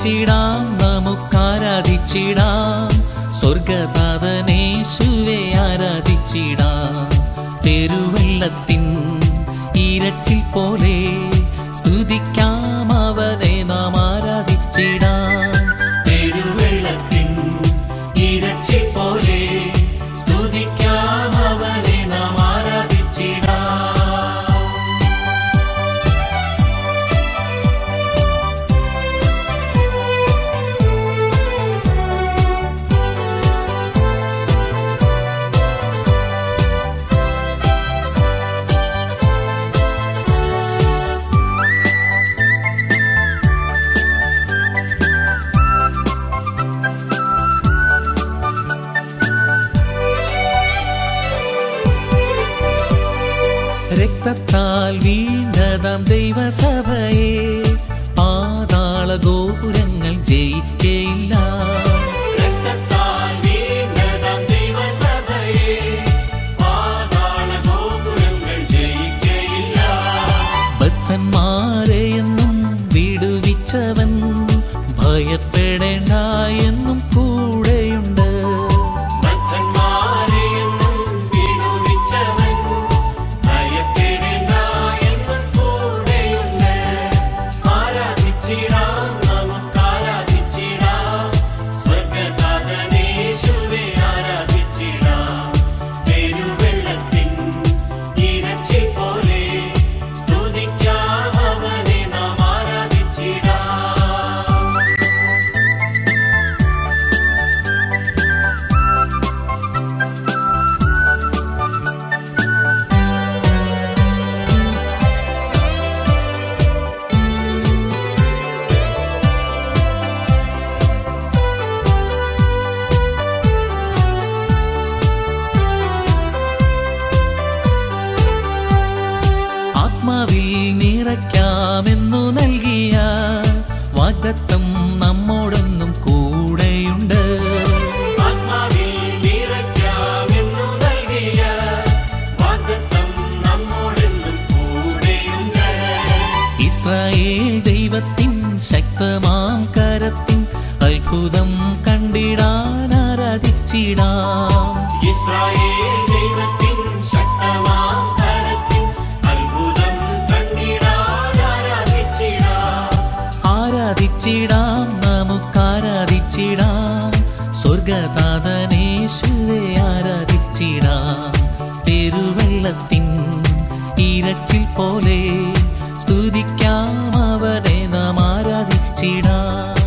ആരാധിച്ചിടാം, നമുക്കാരാധിച്ചിടാം. സ്വർഗതാതനേശുവെ ആരാധിച്ചിടാം. പെരുവെള്ളത്തിൻ ഇരച്ചിൽ പോലെ സ്തുതിക്കാം അവനെ നാം ആരാധിച്ചിടാം. പെരുവെള്ളത്തിൻ ഇരച്ചിൽ പോലെ സ്തുതിക്കാം അവനെ നാം ആരാധിച്ചിടാം. രക്തത്താൽ വീണ്ടതാം ദൈവസഭയെ പാതാള ഗോപുരങ്ങൾ ജയിക്കയില്ല. ബദ്ധന്മാരെയെന്നും വിടുവിച്ചവൻ ഭയപ്പെടേണ്ട എന്നും കൂടെയുണ്ട്. ആത്മാവിൽ നിറയ്ക്കാമെന്നു നൽകിയ വാഗ്ദത്തം നമ്മോടൊന്നും കൂടെയുണ്ട്. ആത്മാവിൽ നിറയ്ക്കാമെന്നു നൽകിയ വാഗ്ദത്തം നമ്മോടൊന്നും കൂടെയുണ്ട്. ഇസ്രായേൽ ദൈവത്തിൻ ശക്തമാം കരത്തിൻ അത്ഭുതം കണ്ടിടാൻ ആരാധിച്ചിടാം. ഇസ്രായേൽ ദൈവത്തിൻ ശക്തമാം ആരാധിച്ചിടാം, നമുക്കാരാധിച്ചിടാം. സ്വർഗതാതനേശുവെ ആരാധിച്ചിടാം. പെരുവെള്ളത്തിൻ ഇരച്ചിൽ പോലെ സ്തുതിക്കാം അവനെ നാം ആരാധിച്ചിടാം.